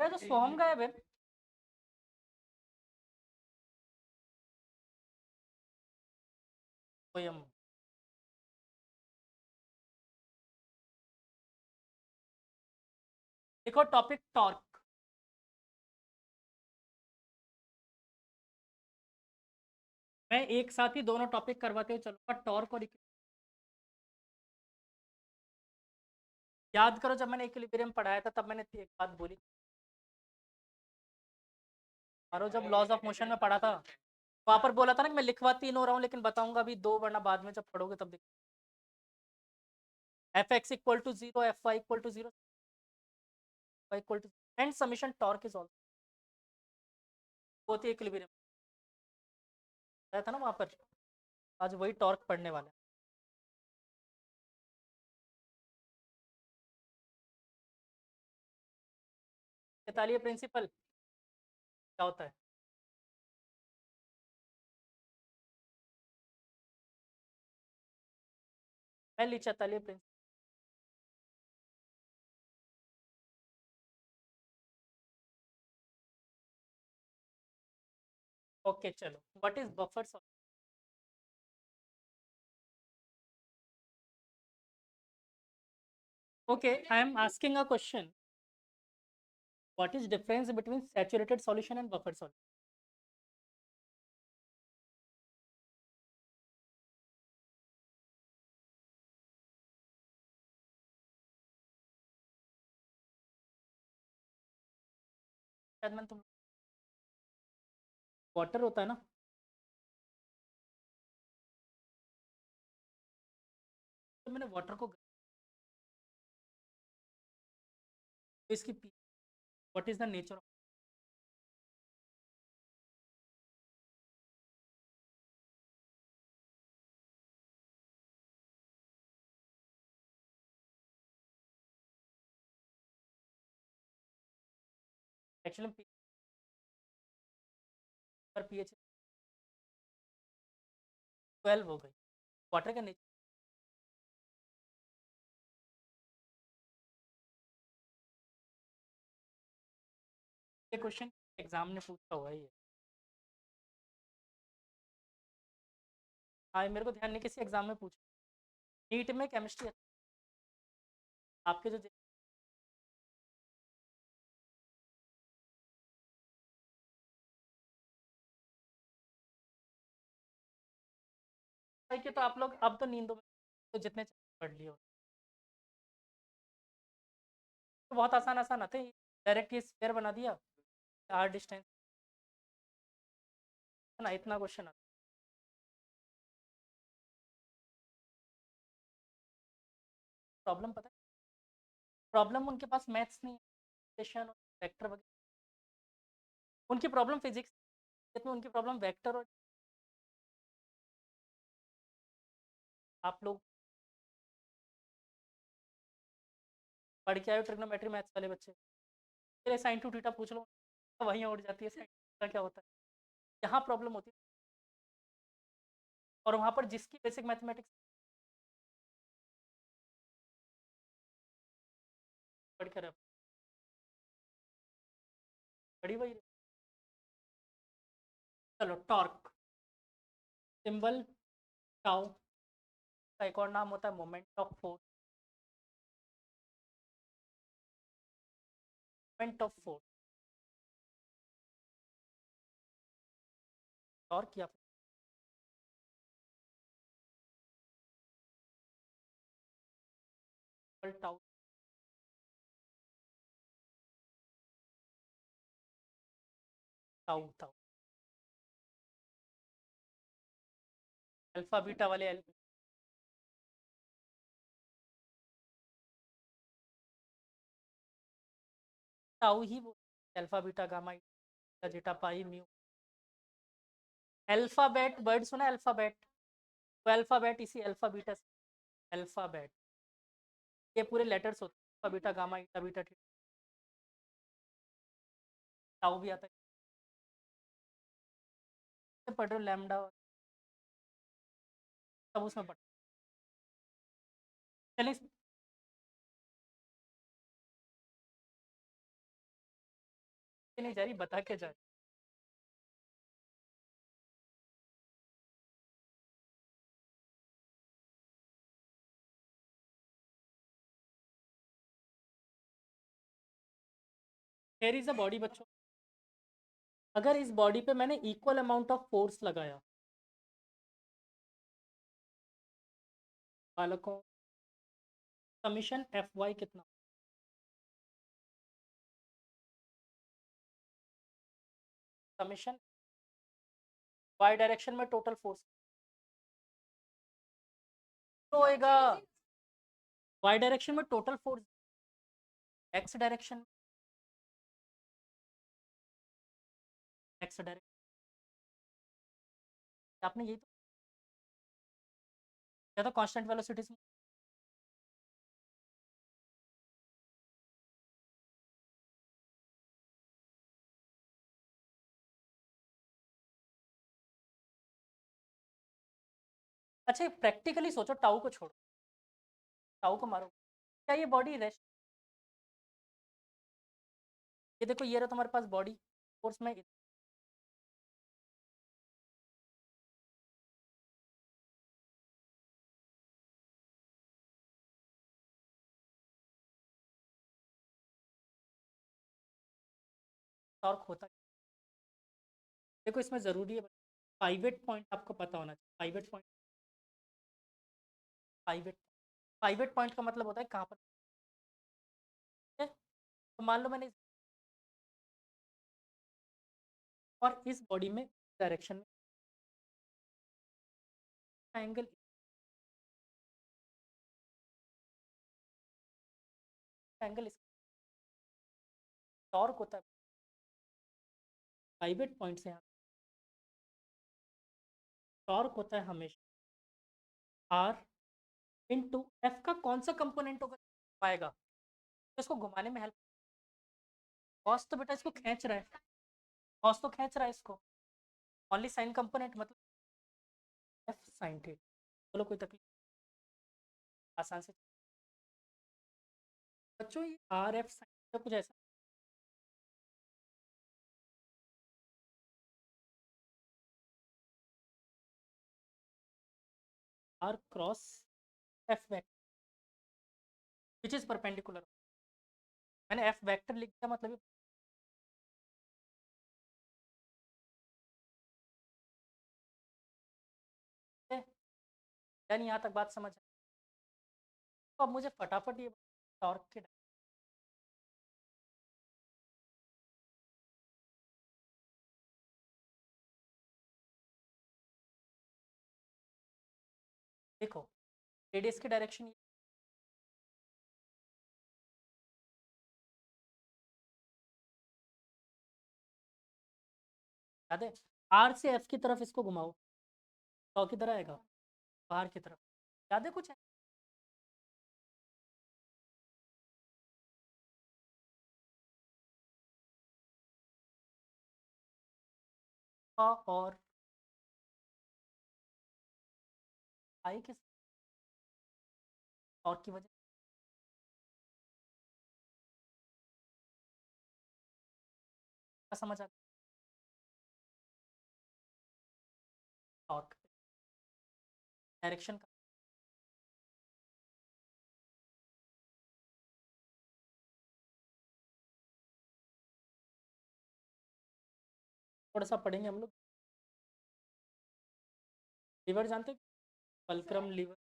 जो स्वॉर्म गायब है। पोयम। देखो टॉपिक टॉर्क। मैं एक साथ ही दोनों टॉपिक करवाते हुए चलूंगा, टॉर्क और याद करो जब मैंने इक्विलिब्रियम पढ़ाया था तब मैंने एक बात बोली, और जब लॉज ऑफ मोशन में पढ़ा था वहां पर बोला था ना कि मैं लिखवा तीन हो रहा हूँ लेकिन बताऊंगा अभी दो, वरना बाद में जब पढ़ोगे तब देखो। F X equal to zero, F Y equal to zero, Y equal to and summation torque is all होती है इक्विलिब्रियम। था ना वहां पर। आज वही टॉर्क पढ़ने वाला है। चैतालीय प्रिंसिपल क्या होता है? मैं ली चैतालीय प्रिंसिपल। ओके चलो, what is buffer? Okay, I am asking a question, what is difference between saturated solution and buffer solution? शायद मैंने तुम वाटर होता है ना। तो मैंने वाटर को तो इसकी what is the nature of? Actually पर पीएच 12 हो गई। वाटर का नेचर। ये क्वेश्चन एग्जाम ने पूछा हुआ है ये। हाँ, मेरे को ध्यान नहीं किसी एग्जाम में पूछा। नीट में केमिस्ट्री आपके जो भाई के तो आप लोग अब तो नींदों में तो जितने पढ़ लिए हो तो बहुत आसान आसान आते हैं। डायरेक्ट ये स्क्वायर बना दिया, आर डिस्टेंस है ना, इतना क्वेश्चन आता है। प्रॉब्लम पता है, प्रॉब्लम उनके पास मैथ्स नहीं है, वेक्टर वगैरह। उनकी प्रॉब्लम फिजिक्स में, उनकी प्रॉब्लम वेक्टर और आप लोग पढ़ के आए हो ट्रिग्नोमेट्री मैथ्स वाले बच्चे, फिर साइन टू थीटा पूछ लो तो वहीं उड़ जाती है साइन का क्या होता है। यहाँ प्रॉब्लम होती है, और वहाँ पर जिसकी बेसिक मैथमेटिक्स पढ़ कर पढ़ी वही। चलो टॉर्क सिंबल टाउ का एक और नाम होता है moment of force. Moment of force torque या फिर tau. Tau tau alpha beta वाले टाउ ही वो अल्फा बीटा गामा जेटा पाई म्यू। अल्फाबेट वर्ड सुना अल्फाबेट? तो अल्फाबेट इसी अल्फा बीटा से, अल्फाबेट ये पूरे लेटर्स होते हैं, अल्फा बीटा गामा ईटा बीटा थीटा। टाउ भी आता है, पढ़ रहे हो लैम्डा सब उसमें पढ़। चलिए नहीं जा रही, बता के जा रही। हियर इज अ बॉडी बच्चों, अगर इस बॉडी पे मैंने इक्वल अमाउंट ऑफ फोर्स लगाया, बालकों, समीशन एफ वाई कितना, समीशन वाई डायरेक्शन में टोटल फोर्स तो होएगा, वाई डायरेक्शन में total force, x direction, x direction आपने यही तो, या तो कांस्टेंट वेलोसिटी से। अच्छा प्रैक्टिकली सोचो, टाउ को छोड़ो, टाउ को मारो, क्या ये बॉडी रेस्ट, ये देखो ये रहा तुम्हारे पास बॉडी फोर्स में, टॉर्क होता है। देखो इसमें ज़रूरी है पाइवेट पॉइंट आपको पता होना चाहिए, pivot point, pivot, pivot point का मतलब होता है कहाँ पर है? तो मान लो मैंने और इस बॉडी में डायरेक्शन में एंगल, एंगल टॉर्क होता है पाइवेट पॉइंट से, यहाँ टॉर्क होता है हमेशा आर इंटू एफ का कौन सा कंपोनेंट होगा पाएगा, तो इसको घुमाने में हेल्प, कॉस तो बेटा इसको खींच रहा है, कॉस तो खींच रहा है इसको, ओनली साइन कंपोनेंट मतलब एफ साइन थीटा, चलो कोई तकलीफ, आसान से बच्चों, ये आर एफ साइन कुछ ऐसा, R cross F vector which is perpendicular, मैंने एफ वेक्टर लिख दिया मतलब ये, यानी यहाँ तक बात समझ आई। तो अब मुझे फटाफट ये टॉर्क के, देखो रेडियस की डायरेक्शन याद है, आर से एफ की तरफ इसको घुमाओ, तो किधर आएगा, बाहर की तरफ, याद है कुछ है? और आई किस और की वजह, का समझ आता, टॉर्क डायरेक्शन का, थोड़ा सा पढ़ेंगे हम लोग, लीवर जानते हो, फल्क्रम लीवर,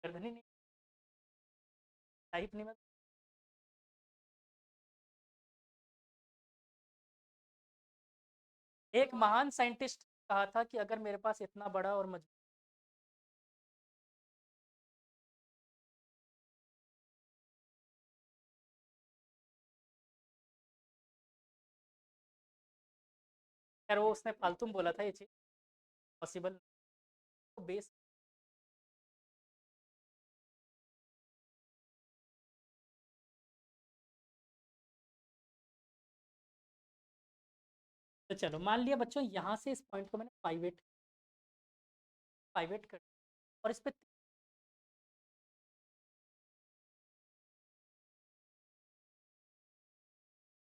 गर्दनी नहीं, टाइप नहीं मैं, एक महान साइंटिस्ट कहा था कि अगर मेरे पास इतना बड़ा और मजबूत, खैर वो उसने फालतू में बोला था ये चीज़, पॉसिबल तो बेस, तो चलो मान लिया बच्चों यहाँ से इस पॉइंट को मैंने पाइवेट, पाइवेट कर और इस पे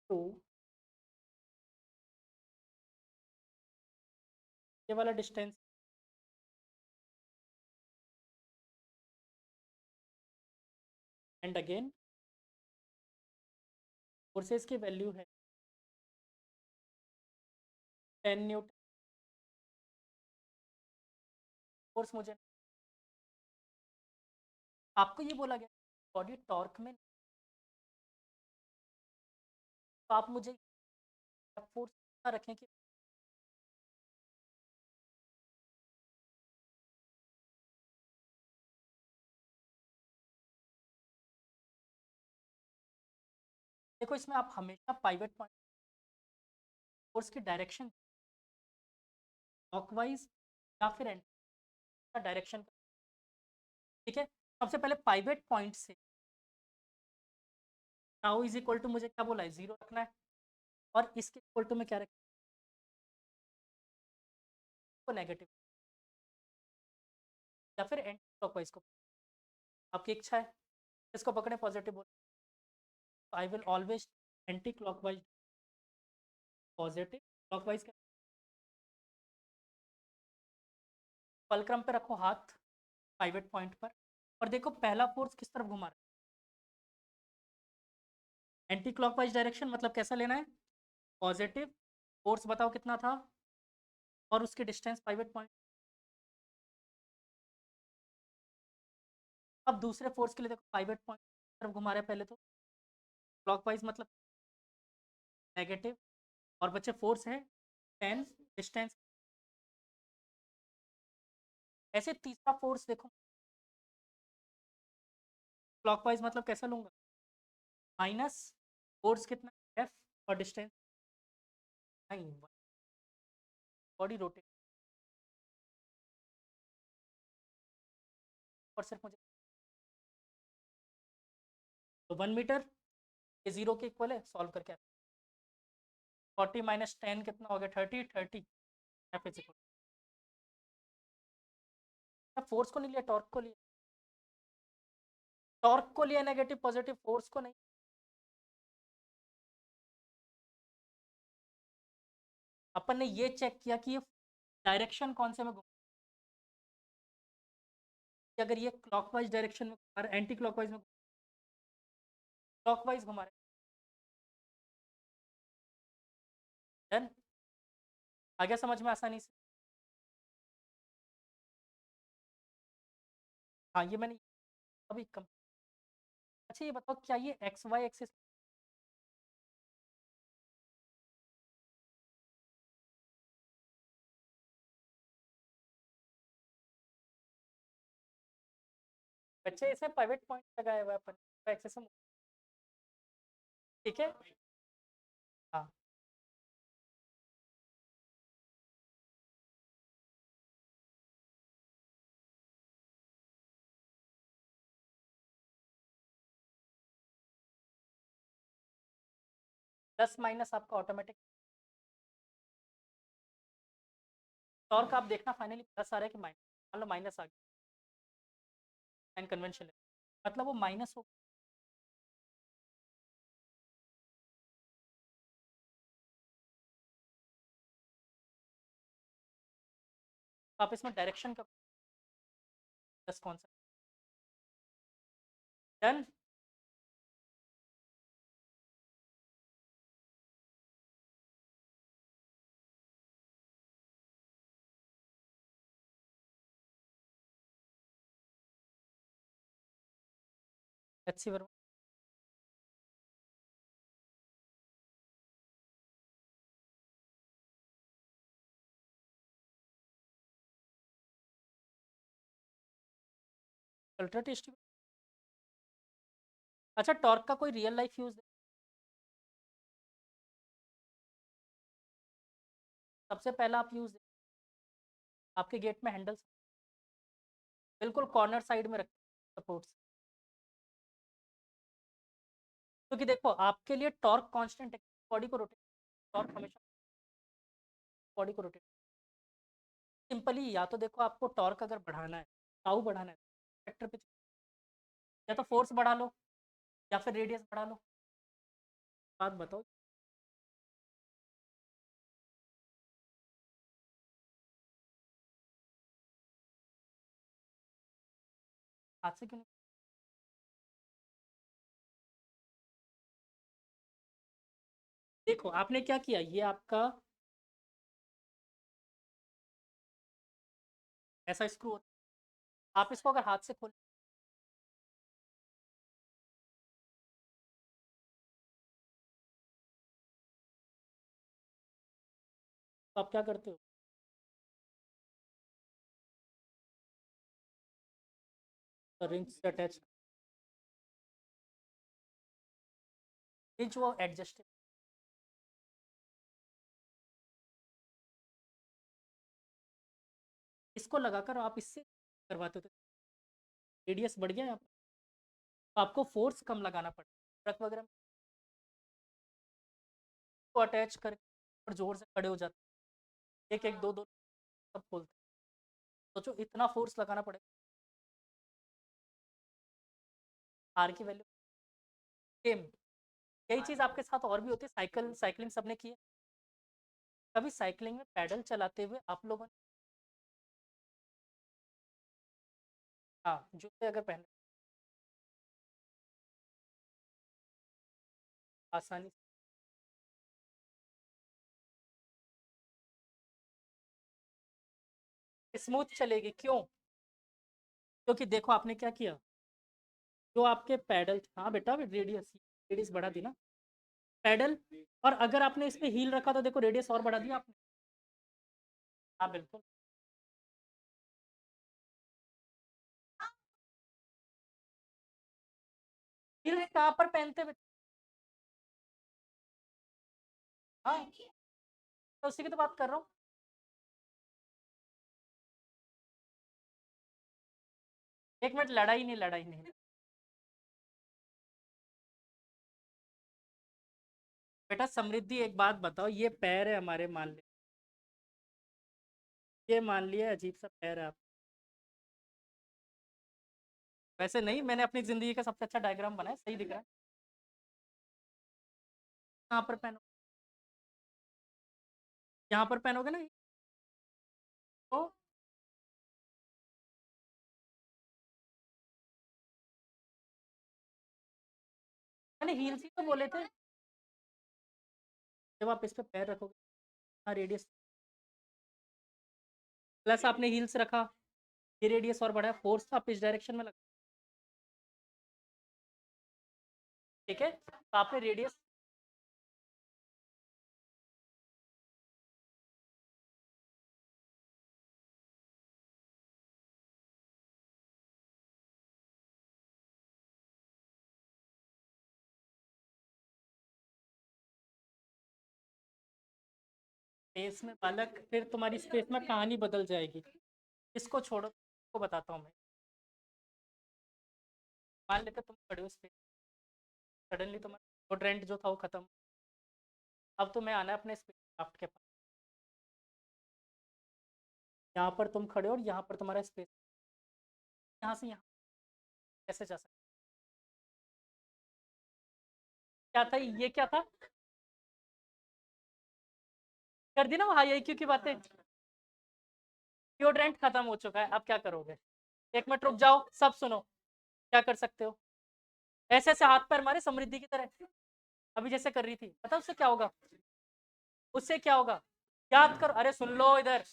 टू, ये वाला डिस्टेंस एंड अगेन फोर्सेस की वैल्यू है 10 न्यूटन। फोर्स मुझे आपको ये बोला गया बॉडी टॉर्क में, तो आप मुझे फोर्स रखें कि देखो इसमें आप हमेशा पाइवेट पॉइंट फोर्स की डायरेक्शन क्लॉकवाइज या फिर एंटी का डायरेक्शन, ठीक है। सबसे पहले पाइवेट पॉइंट से टाउ इज इक्वल टू मुझे क्या बोला है 0 रखना है, और इसके इक्वल टू में क्या रखना है नेगेटिव या फिर एंटी क्लॉकवाइज को, आपकी इच्छा है इसको पकड़े पॉजिटिव बोल, I will always anti clockwise positive clockwise. Fulcrum पे रखो हाथ पाइवेट पॉइंट पर, और देखो पहला फोर्स किस तरफ घुमा रहा है, एंटी क्लॉकवाइज डायरेक्शन, मतलब कैसा लेना है पॉजिटिव। फोर्स बताओ कितना था और उसकी डिस्टेंस पाइवेट पॉइंट। अब दूसरे फोर्स के लिए देखो पाइवेट पॉइंट तरफ घुमा रहे हैं पहले तो क्लॉकवाइज मतलब नेगेटिव, और बच्चे फोर्स है 10, डिस्टेंस। ऐसे तीसरा फोर्स देखो क्लॉकवाइज मतलब कैसा लूंगा माइनस, फोर्स कितना एफ और डिस्टेंस नहीं, बॉडी रोटेट, और सिर्फ मुझे तो 1 मीटर ये 0 के इक्वल है, सॉल्व करके 40 - 10 कितना हो गया 30, 30 एफ इज इक्वल, फोर्स को नहीं लिया टॉर्क को लिया, टॉर्क को लिया नेगेटिव पॉजिटिव, फोर्स को नहीं। अपन ने ये चेक किया कि ये डायरेक्शन कौन से में घूम, कि अगर ये क्लॉकवाइज डायरेक्शन में घुमा रहा है, एंटी क्लॉकवाइज में क्लॉकवाइज घुमा रहा है, डन आ गया समझ में आसानी से। हाँ ये मैंने अभी कम। अच्छा ये बताओ क्या ये एक्स वाई एक्सिस, बच्चे इसे पाइवेट पॉइंट लगाया हुआ है अपन एक्सिस में, ठीक है। हाँ प्लस माइनस आपका ऑटोमेटिक, टॉर्क आप देखना फाइनली प्लस आ रहा है कि माइनस, मान लो माइनस आ गया साइन कन्वेंशन है, मतलब वो माइनस हो, तो आप इसमें डायरेक्शन का प्लस कौन सा, डन। Let's see, ultra. अच्छा टॉर्क का कोई रियल लाइफ यूज, सबसे पहला आप यूज आपके गेट में हैंडल बिल्कुल कॉर्नर साइड में रखें सपोर्ट, क्योंकि देखो आपके लिए टॉर्क कांस्टेंट है, बॉडी को रोटेट, टॉर्क हमेशा बॉडी को रोटेट, सिंपली या तो देखो आपको टॉर्क अगर बढ़ाना है, टाउ बढ़ाना है, वेक्टर पे या तो फोर्स बढ़ा लो या फिर रेडियस बढ़ा लो। बात बताओ। हाथ से क्यों नहीं? देखो आपने क्या किया, ये आपका ऐसा स्क्रू होता है, आप इसको अगर हाथ से खोल, तो आप क्या करते हो, तो रिंग से अटैच, रिंच वो एडजस्ट, इसको लगाकर आप इससे करवाते हो, तो रेडियस बढ़ गया यहाँ पर, तो आपको फोर्स कम लगाना पड़ेगा ट्रक वगैरह में, को अटैच करके और जोर से खड़े हो जाते हैं, एक एक दो दो सब खोलते हैं। सोचो इतना फोर्स लगाना पड़ेगा, आर की वैल्यू सेम। यही चीज़ आपके साथ और भी होती है, साइकिलिंग सबने की है। कभी साइकिलिंग में पैडल चलाते हुए आप लोगों ने, हाँ जूते अगर पहने आसानी से स्मूथ चलेगी, क्यों? क्योंकि देखो आपने क्या किया, जो आपके पैडल, हाँ बेटा रेडियस रेडियस बढ़ा दी ना, पैडल, और अगर आपने इस पे हील रखा तो देखो रेडियस और बढ़ा दिया आपने। हाँ बिल्कुल। हील कहाँ पर पहनते हुए? हाँ तो उसी की तो बात कर रहा हूँ। एक मिनट, लड़ाई नहीं, लड़ाई नहीं। बेटा समृद्धि एक बात बताओ, ये पैर है हमारे, मान ले, ये मान लिया अजीब सा पैर है आप, वैसे नहीं, मैंने अपनी जिंदगी का सबसे अच्छा डायग्राम बनाया, सही दिख रहा है। यहाँ पर पहनो, यहाँ पर पहनोगे ना, तो मैंने हील्स ही तो बोले थे। जब आप इस पे पैर रखोगे, हाँ रेडियस, प्लस आपने हील्स रखा, ये रेडियस और बढ़ा, फोर्स आप इस डायरेक्शन में लगा, ठीक है, तो आपने रेडियस, स्पेस में बालक, फिर तुम्हारी स्पेस में कहानी बदल जाएगी। इसको छोड़ो, को बताता हूँ मैं। मान लेते तुम खड़े हो स्पेस, सडनली तुम्हारा वो ट्रेंड जो था वो खत्म, अब तुम्हें आना है अपने स्पेस क्राफ्ट के पास, यहाँ पर तुम खड़े हो और यहाँ पर तुम्हारा स्पेस, यहाँ से यहाँ कैसे जा सकते? क्या था ये, क्या था? कर दी ना वो हाई आईक्यू की बातें, डिओड्रेंट खत्म हो चुका है, अब क्या करोगे? एक मिनट रुक जाओ, सब सुनो, क्या कर सकते हो, ऐसे ऐसे हाथ पैर मारे समृद्धि की तरह, अभी जैसे कर रही थी, पता उससे क्या होगा? उससे क्या होगा, याद करो, अरे सुन लो इधर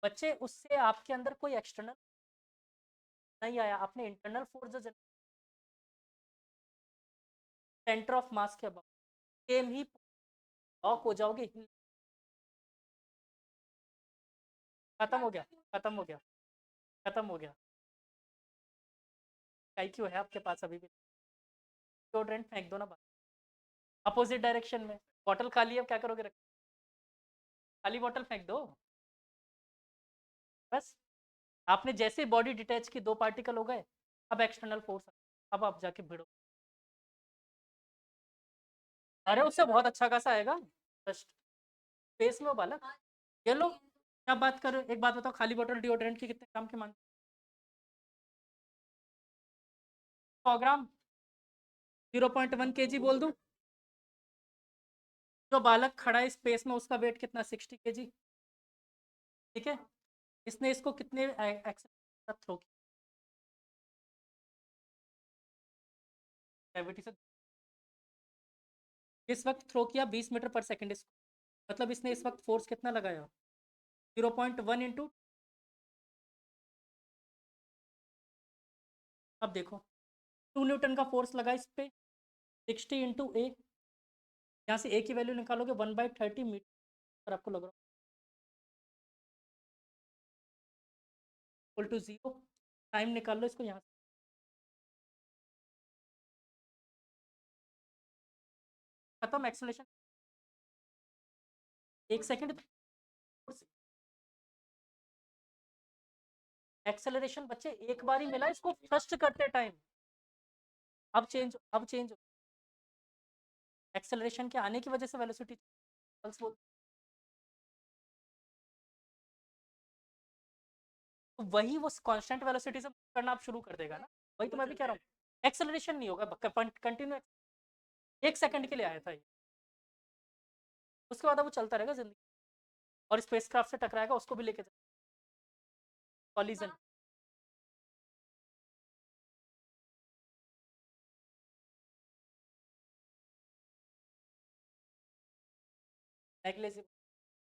बच्चे, उससे आपके अंदर कोई एक्सटर्नल नहीं आया, आपने इंटरनल फोर्स जो सेंटर ऑफ मास के अबाउट, सेम ही लॉक हो जाओगे, खत्म हो गया, खत्म हो गया, खत्म हो गया। काय क्यों है आपके पास अभी भी? डिओड्रेंट फेंक दो ना बाहर, अपोजिट डायरेक्शन में, बॉटल खाली है, अब क्या करोगे, रख खाली बॉटल फेंक दो, बस। आपने जैसे बॉडी डिटैच की, दो पार्टिकल हो गए, अब एक्सटर्नल फोर्स, अब आप जाके भिड़ो, अरे उससे बहुत अच्छा खासा आएगा, जस्ट स्पेस में हो बालक, ये लो, क्या बात कर रहे हो? एक बात बताओ, खाली बोतल डिओड्रेंट के कितने ग्राम के मान? 100 ग्राम। 0.1 kg बोल दूं? जो बालक खड़ा है स्पेस में उसका वेट कितना? 60 kg। ठीक है। इसने इसको कितने एक्सेल थ्रो किया ग्रेविटी से? इस वक्त थ्रो किया 20 मीटर पर सेकेंड इसको, मतलब इसने इस वक्त फोर्स कितना लगाया? 0.1 इंटू। अब देखो, 2 न्यूटन का फोर्स लगा इस पे, 60 इंटू ए। यहाँ से ए की वैल्यू निकालोगे 1/30 मीटर, आपको लग रहा इक्वल टू 0। टाइम निकाल लो इसको यहाँ से। खत्म एक्सेलरेशन। 1 सेकेंड। एक्सेलरेशन बच्चे एक बार ही मिला इसको थ्रस्ट करते टाइम। अब चेंज एक्सेलरेशन के आने की वजह से वेलोसिटी पल्स बोल। तो वही वो कांस्टेंट वेलोसिटी से करना आप शुरू कर देगा ना। वही तो मैं भी कह रहा हूँ, एक्सेलरेशन नहीं होगा कंटिन्यू। 1 सेकंड के लिए आया था ये, उसके बाद अब वो चलता रहेगा जिंदगी। और स्पेसक्राफ्ट से टकराएगा, उसको भी लेके जाएगा। कॉलिजन। नेग्लेजिबल।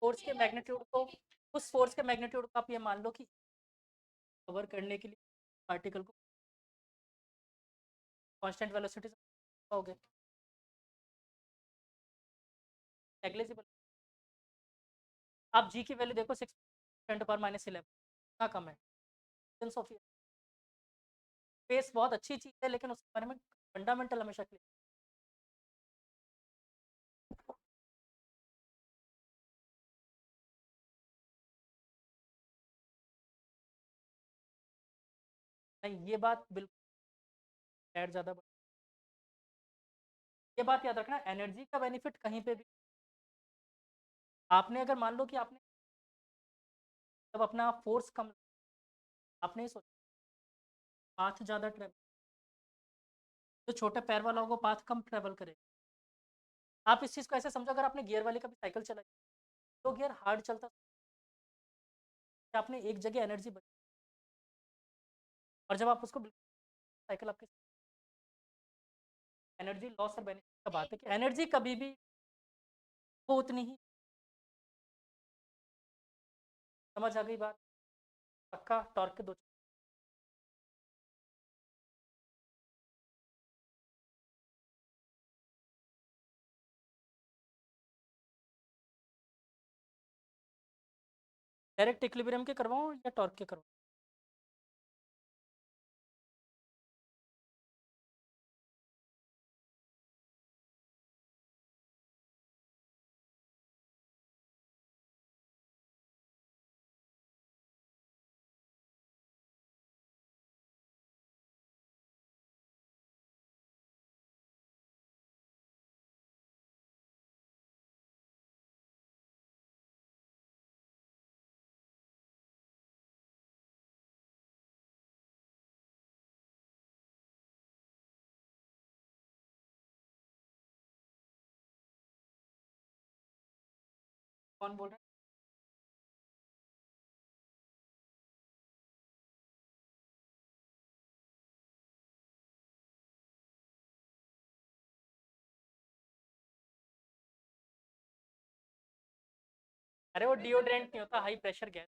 फोर्स के मैग्नीट्यूड को, उस फोर्स के मैग्नीट्यूड को आप ये मान लो कि कवर करने के लिए पार्टिकल को कांस्टेंट वेलोसिटी से पाओगे। नेग्लेजिबल। आप जी की वैल्यू देखो, 6 × 10⁻11, इतना कम है। स्पेस बहुत अच्छी चीज है, लेकिन उसके बारे में फंडामेंटल हमेशा क्लियर। नहीं, ये बात बिल्कुल ऐड ज्यादा ये बात याद रखना, एनर्जी का बेनिफिट कहीं पे भी। आपने अगर मान लो कि आपने जब अपना फोर्स कम, आपने सोचा पाथ ज्यादा ट्रेवल, तो छोटे पैर वाला होगा पाथ कम ट्रेवल करे। आप इस चीज को ऐसे समझो, अगर आपने गियर वाली कभी साइकिल चलाई, तो गियर हार्ड चलता, आपने एक जगह एनर्जी बची। और जब आप उसको साइकिल आपके, एनर्जी लॉस और बेनिफिट का बात है कि एनर्जी कभी भी वो उतनी ही। समझ आ गई बात? पक्का टॉर्क के दो। डायरेक्ट इक्विलिब्रियम के करवाऊं या टॉर्क के करवाऊं? कौन बोल रहा है? अरे वो डिओड्रेंट नहीं होता, हाई प्रेशर गैस।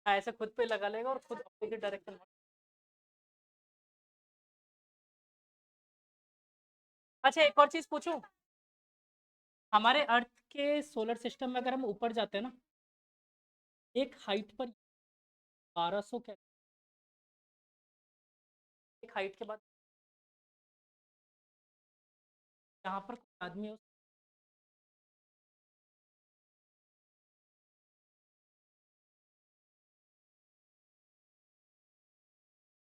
ऐसे खुद पे लगा लेगा और खुद अपोजिट डायरेक्शन। अच्छा, एक और चीज पूछूं। हमारे अर्थ के सोलर सिस्टम में अगर हम ऊपर जाते हैं ना, एक हाइट पर 1200 क्या, एक हाइट के बाद यहाँ पर कोई आदमी है,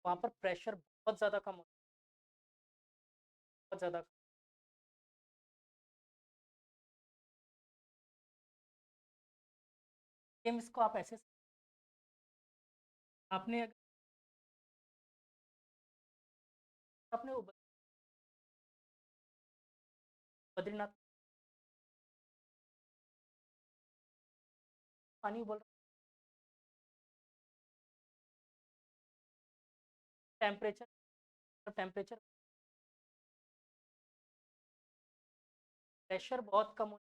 वहाँ पर प्रेशर बहुत ज्यादा कम होता है, बहुत ज्यादा। सेम इसको आप ऐसे आपने आपने वो बद्रीनाथ पानी बोल टेम्परेचर टेम्परेचर प्रेशर बहुत कम हो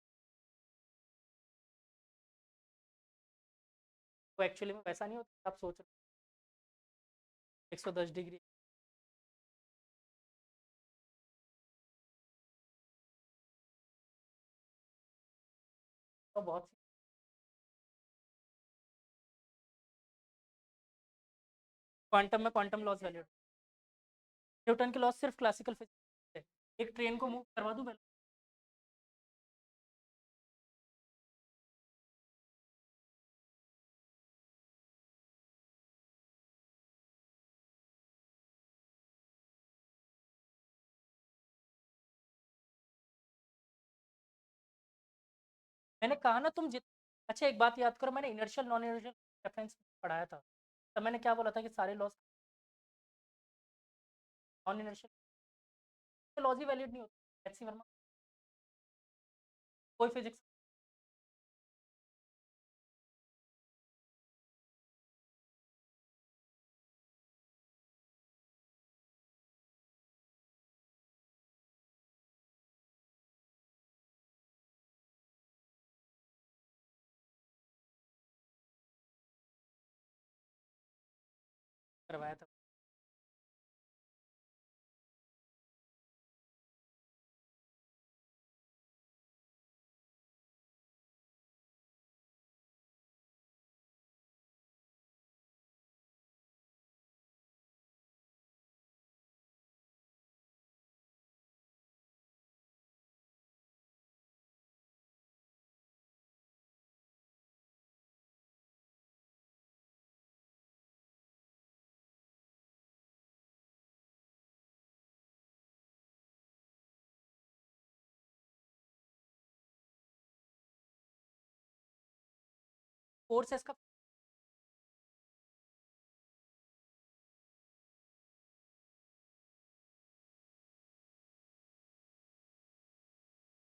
तो एक्चुअली में वैसा नहीं होता आप सोच रहे 110 डिग्री तो बहुत क्वांटम में क्वांटम लॉस वैल्यू न्यूटन के लॉस सिर्फ क्लासिकल फिजिक्स है। एक ट्रेन को मूव करवा दूं पहले मैंने कहा ना तुम जित अच्छा एक बात याद करो मैंने इनर्शियल नॉन इनर्शियल रेफरेंस पढ़ाया था तब मैंने क्या बोला था कि सारे लॉस नॉन इनर्शियल लॉस ही वैलिड नहीं होते एच सी वर्मा कोई फिजिक्स करवाया था फोर्स है इसका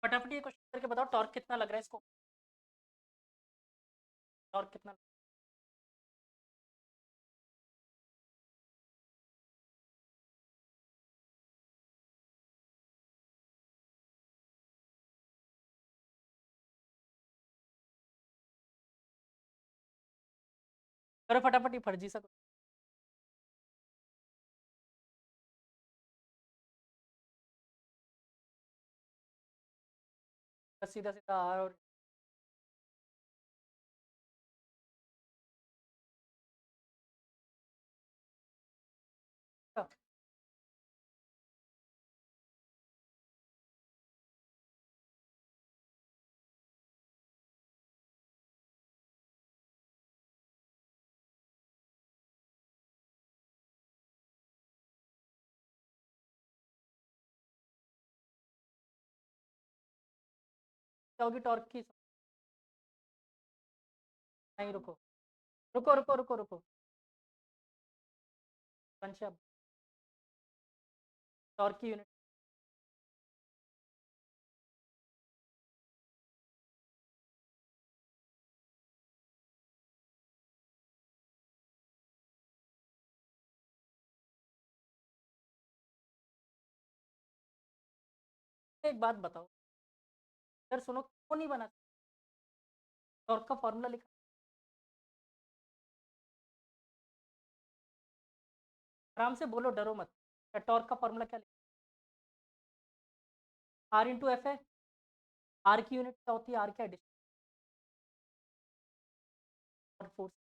फटाफट ये क्वेश्चन करके बताओ टॉर्क कितना लग रहा है इसको टॉर्क कितना करो फटाफट ये फर्जी सा बस सीधा सीधा आर और क्या होगी टॉर्क की नहीं रुको रुको रुको रुको रुको पंच टॉर्क की यूनिट एक बात बताओ यार सुनो क्यों नहीं बना टॉर्क का फॉर्मूला लिखा आराम से बोलो डरो मत टॉर्क का फॉर्मूला क्या लिखा आर इंटू एफ है आर की यूनिट क्या होती है आर क्या डिस्टेंस और फोर्स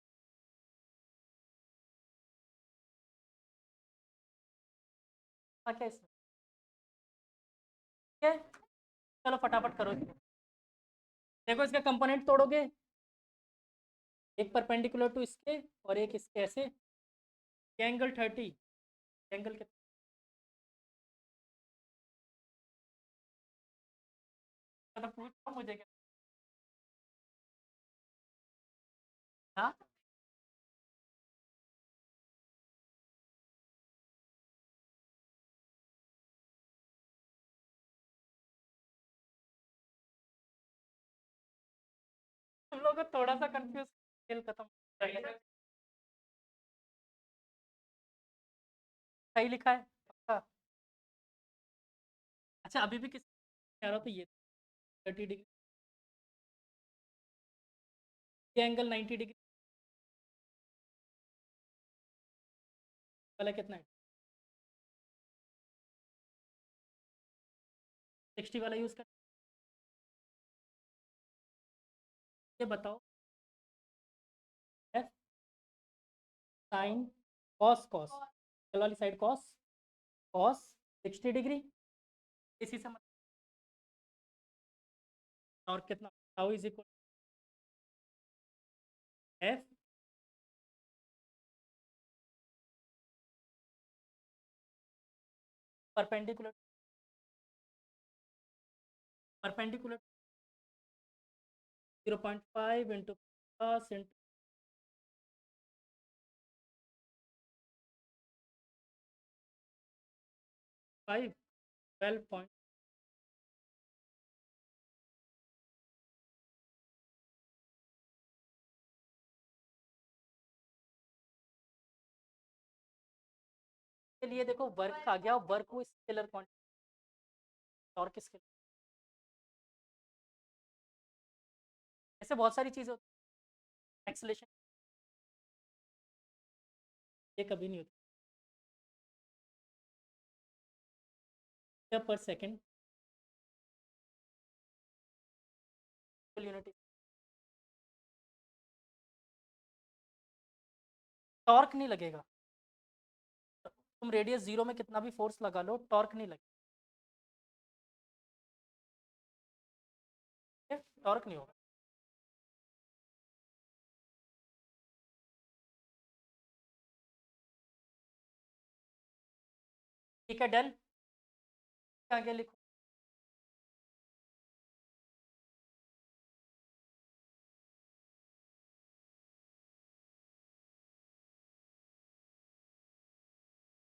का क्या इसमें ठीक है चलो फटाफट करो इसको देखो इसका कंपोनेंट तोड़ोगे एक परपेंडिकुलर टू इसके और एक इसके ऐसे एंगल 30 एंगल कितना तो पूछो मुझे क्या हाँ, हम लोग को थोड़ा सा कंफ्यूज, खेल खत्म। सही लिखा है पक्का? अच्छा, अभी भी किस कह रहा हो तो ये 30 डिग्री, ये एंगल 90 डिग्री वाला कितना है? 60 वाला यूज कर। ये बताओ, एफ साइन कॉस कॉस, वाली साइड कॉस, कॉस 60 डिग्री, इसी से मतलब। और कितना, tau is equal F perpendicular, perpendicular 0.5 into 10 into 5, 12 point. के लिए देखो वर्क आ गया, वर्क वो स्केलर क्वांटिटी, और किसके, ऐसे बहुत सारी चीजें होती है। एक्सेलेरेशन ये कभी नहीं होती, पर सेकंड यूनिट। टॉर्क नहीं लगेगा, तुम रेडियस जीरो में कितना भी फोर्स लगा लो, टॉर्क नहीं लगेगा, टॉर्क नहीं होगा। ठीक है, डन। आगे लिखो।